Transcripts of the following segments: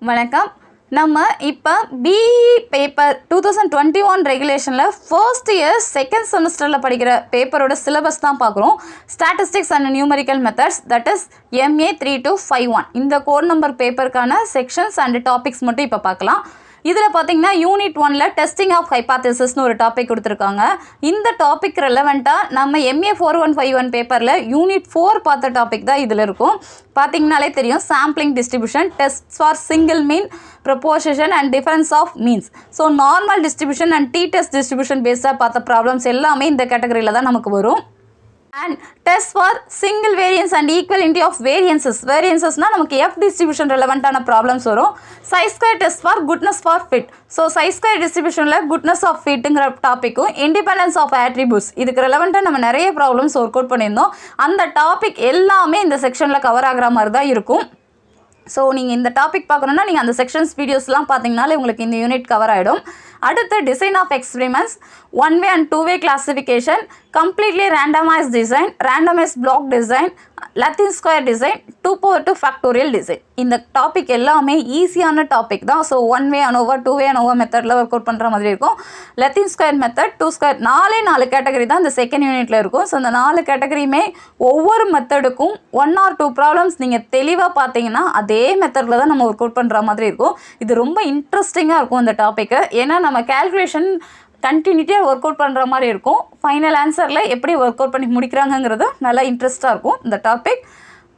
வணக்கம். நம்ம இப்போ பிஇ பேப்பர் 2021 ரெகுலேஷனில் ஃபர்ஸ்ட் இயர் செகண்ட் செமஸ்டரில் படிக்கிற பேப்பரோட சிலபஸ் தான் பார்க்குறோம். Statistics and numerical methods, that is MA 3251. இந்த கோட் நம்பர் பேப்பருக்கான செக்ஷன்ஸ் அண்ட் டாபிக்ஸ் மட்டும் இப்போ பார்க்கலாம். இதில் பார்த்தீங்கன்னா யூனிட் 1ல் டெஸ்டிங் ஆஃப் ஹைபாத்தசிஸ்னு ஒரு டாபிக் கொடுத்துருக்காங்க. இந்த டாபிக் ரெலவெண்ட்டாக நம்ம MA 4151 பேப்பரில் யூனிட் 4 பார்த்த டாபிக் தான் இதில் இருக்கும். பார்த்தீங்கனாலே தெரியும், sampling distribution, test for single mean, proposition and difference of means. So normal distribution and test distribution பேஸாக பார்த்த ப்ராப்ளம்ஸ் எல்லாமே இந்த கேட்டகரியில் தான் நமக்கு வரும். And test for single variance and equality of variances. வேரியன்சஸ்னால் நமக்கு எஃப் டிஸ்ட்ரிபியூஷன் ரெலவெண்ட்டான ப்ராப்ளம்ஸ் வரும். Chi square test for goodness for fit. So chi square டிஸ்ட்ரிபியூஷனில் குட்னஸ் ஆஃப் ஃபிட்டுங்கிற டாப்பிக்கும் இண்டிபெண்டன்ஸ் ஆஃப் ஆட்ரிபியூட்ஸ், இதுக்கு ரெலவெண்ட்டாக நம்ம நிறைய ப்ராப்ளம்ஸ் ஒர்க் அவுட் பண்ணியிருந்தோம். அந்த டாபிக் எல்லாமே இந்த செக்ஷனில் கவர் ஆகிற மாதிரி தான் இருக்கும். ஸோ நீங்கள் இந்த டாபிக் பார்க்கணுன்னா நீங்கள் அந்த செக்ஷன்ஸ் வீடியோஸ்லாம் பார்த்தீங்கனாலே உங்களுக்கு இந்த யூனிட் கவர் ஆகிடும். அடுத்து design of experiments, 1-way and 2-way classification, completely randomise design, randomise block design, Latin square design, 2 factorial design. இந்த டாபிக் எல்லாமே ஈஸியான டாபிக் தான். So 1-way ANOVA, 2-way ANOVA மெத்தடில் ஒர்க் அவுட் பண்ணுற மாதிரி இருக்கும். Latin square method, 2 square, 4 category தான் இந்த செகண்ட் யூனிட்டில் இருக்கும். ஸோ இந்த 4 கேட்டகரியுமே ஒவ்வொரு மெத்தடுக்கும் 1 or 2 ப்ராப்ளம்ஸ் நீங்கள் தெளிவாக பார்த்தீங்கன்னா அதே மெத்தடில் தான் நம்ம ஒர்க் அவுட் பண்ணுற மாதிரி இருக்கும். இது ரொம்ப இன்ட்ரெஸ்டிங்காக இருக்கும் இந்த டாப்பிக்கு. ஏன்னா நம்ம கேல்குலேஷன் கண்டினியூட்டியாக ஒர்க் அவுட் பண்ணுற மாதிரி இருக்கும். ஃபைனல் ஆன்சரில் எப்படி ஒர்க் அவுட் பண்ணி முடிக்கிறாங்கங்கிறது நல்லா இன்ட்ரெஸ்ட்டாக இருக்கும். இந்த டாபிக்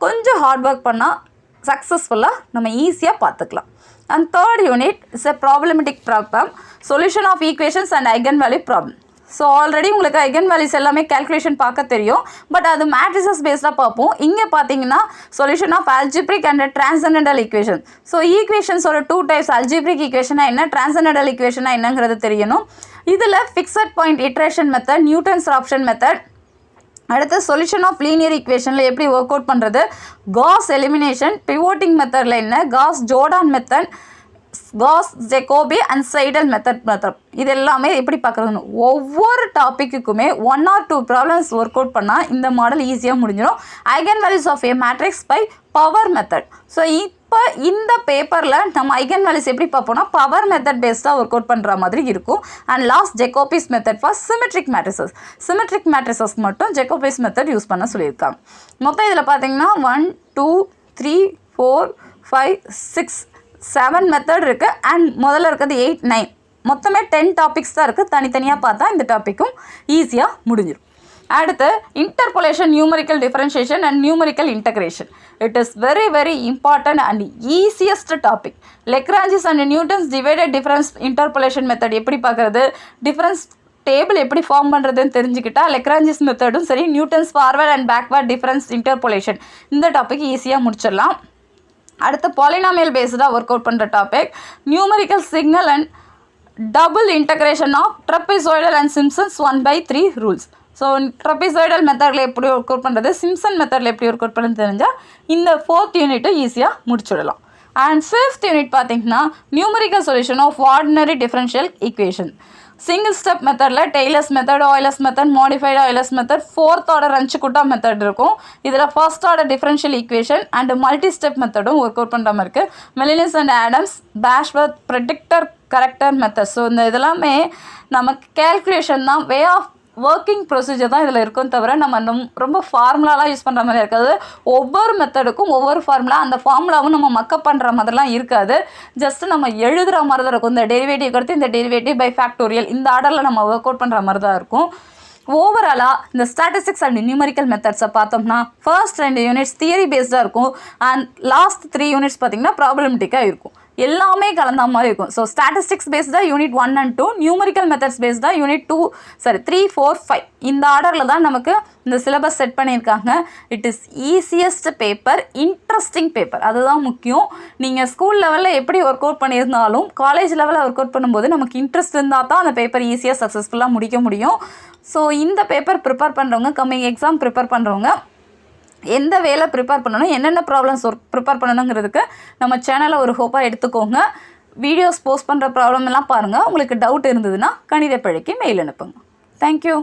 கொஞ்சம் ஹார்ட் ஒர்க் பண்ணால் சக்ஸஸ்ஃபுல்லாக நம்ம ஈஸியாக பார்த்துக்கலாம். And third unit is a problematic problem, solution of equations and eigen value problem. So already உங்களுக்கு ஐகன் வேல்யூஸ் எல்லாமே கேல்குலேஷன் பார்க்க தெரியும். பட் அது மேட்ரிசஸ் பேஸ்டாக பார்ப்போம். இங்கே பார்த்தீங்கன்னா solution of algebraic and transcendental equation. So ஈக்குவேஷன்ஸோட 2 டைப்ஸ், அல்ஜிப்ரிக் ஈக்குவேஷனாக என்ன, டிரான்செண்டன்டல் ஈக்குவேஷனாக என்னங்கிறது தெரியணும். இதில் fixed point iteration method, Newton's ஆப்ஷன் மெத்தட், அடுத்து சொல்யூஷன் ஆஃப் லீனியர் ஈக்குவேஷனில் எப்படி ஒர்க் அவுட் பண்ணுறது, காஸ் எலிமினேஷன், பிவோட்டிங் மெத்தடில் என்ன, Gauss Jordan method, Gauss Jacobi and Seidel method இது எல்லாமே எப்படி பார்க்குறதுன்னு ஒவ்வொரு டாப்பிக்குமே 1 or 2 ப்ராப்ளம்ஸ் ஒர்க் அவுட் பண்ணால் இந்த மாடல் ஈஸியாக முடிஞ்சிடும். Eigen values of a matrix by power method. So இப்போ இந்த பேப்பரில் நம்ம ஐகன் வேல்யூஸ் எப்படி பார்ப்போம்னா பவர் மெத்தட் பேஸ்டாக ஒர்க் அவுட் பண்ணுற மாதிரி இருக்கும். And last Jacobi's method for symmetric matrices. Symmetric matrices மட்டும் ஜெகோபிஸ் மெத்தட் யூஸ் பண்ண சொல்லியிருக்காங்க. மொத்தம் இதில் பார்த்தீங்கன்னா 1 2 3 4 5 6 7 மெத்தட் இருக்குது. அண்ட் முதல்ல இருக்கிறது 8 9, மொத்தமே 10 டாபிக்ஸ் தான் இருக்குது. தனித்தனியாக பார்த்தா இந்த டாப்பிக்கும் ஈஸியாக முடிஞ்சிடும். அடுத்து interpolation, numerical differentiation and numerical integration. It is very important and easiest topic. Lagrange's and Newton's divided difference interpolation method எப்படி பார்க்குறது, டிஃபரன்ஸ் டேபிள் எப்படி ஃபார்ம் பண்ணுறதுன்னு தெரிஞ்சுக்கிட்டா லெக்ராஞ்சிஸ் மெத்தடும் சரி, Newton's forward and backward difference interpolation, இந்த டாபிக் ஈஸியாக முடிச்சிடலாம். அடுத்து பாலினாமியல் பேஸ்டாக ஒர்க் அவுட் பண்ணுற topic numerical single and double integration of trapezoidal and Simpson's 1/3 rules. So trapezoidal மெத்தடில் எப்படி ஒர்க் அவுட் பண்ணுறது, சிம்சன் மெத்தடில் எப்படி ஒர்க் அவுட் பண்ணுறது தெரிஞ்சால் இந்த 4th யூனிட்டும் ஈஸியாக முடிச்சுடலாம். அண்ட் 5th யூனிட் பார்த்தீங்கன்னா numerical solution of ordinary differential equation. Single step மெத்தடில் Taylor's method, Euler's method, modified Euler's method, 4th order Runge Kutta method இருக்கும். இதில் 1st order differential equation and multi step மெத்தடும் ஒர்க் அவுட் பண்ணுற மாதிரி இருக்குது. Milne's and Adams, Bashforth, predictor corrector method. So இந்த இதெல்லாமே நமக்கு கேல்குலேஷன் தான், வே ஆஃப் ஒர்க்கிங் ப்ரொசீஜர் தான் இதில் இருக்கும். தவிர நம்ம ரொம்ப ஃபார்முலாலாம் யூஸ் பண்ணுற மாதிரி இருக்காது. ஒவ்வொரு மெத்தடுக்கும் ஒவ்வொரு ஃபார்முலா, அந்த ஃபார்முலாவும் நம்ம மக்கப் பண்ணுற மாதிரிலாம் இருக்காது. ஜஸ்ட்டு நம்ம எழுதுகிற மாதிரி தான் இருக்கும். இந்த டெரிவேட்டிவ் கொடுத்து இந்த டெரிவேட்டிவ் பை ஃபேக்டோரியல், இந்த ஆர்டரில் நம்ம ஒர்க் அவுட் பண்ணுற மாதிரி தான் இருக்கும். ஓவராலாக இந்த ஸ்டாட்டிஸ்டிக்ஸ் அண்ட் நியூமரிக்கல் மெத்தட்ஸை பார்த்தோம்னா ஃபர்ஸ்ட் 2 யூனிட்ஸ் தியரி பேஸ்டாக இருக்கும். அண்ட் லாஸ்ட் 3 யூனிட்ஸ் பார்த்திங்கன்னா ப்ராப்ளமெட்டிக்காக இருக்கும். எல்லாமே கலந்த மாதிரி இருக்கும். ஸோ ஸ்டாட்டிஸ்டிக்ஸ் பேஸ்டாக யூனிட் 1 and 2, நியூமரிக்கல் மெத்தட்ஸ் பேஸ்டாக யூனிட் 3 4 5, இந்த ஆர்டரில் தான் நமக்கு இந்த சிலபஸ் செட் பண்ணியிருக்காங்க. It is easiest paper, interesting paper, அதுதான் முக்கியம். நீங்கள் ஸ்கூல் லெவலில் எப்படி ஒர்க் அவுட் பண்ணியிருந்தாலும் காலேஜ் லெவலில் ஒர்க் அவுட் பண்ணும்போது நமக்கு இன்ட்ரெஸ்ட் இருந்தால் தான் அந்த பேப்பர் ஈஸியாக சக்ஸஸ்ஃபுல்லாக முடிக்க முடியும். ஸோ இந்த பேப்பர் ப்ரிப்பேர் பண்ணுறவங்க, கம்மிங் எக்ஸாம் ப்ரிப்பேர் பண்ணுறவங்க எந்த வேலை ப்ரிப்பேர் பண்ணணும், என்னென்ன ப்ராப்ளம்ஸ் ப்ரிப்பேர் பண்ணணுங்கிறதுக்கு நம்ம சேனலை ஒரு ஹோப்பாக எடுத்துக்கோங்க. வீடியோஸ் போஸ்ட் பண்ணுற ப்ராப்ளம் எல்லாம் பாருங்கள். உங்களுக்கு டவுட் இருந்ததுன்னா கணித பிழைக்கு மெயில் அனுப்புங்க. தேங்க்யூ.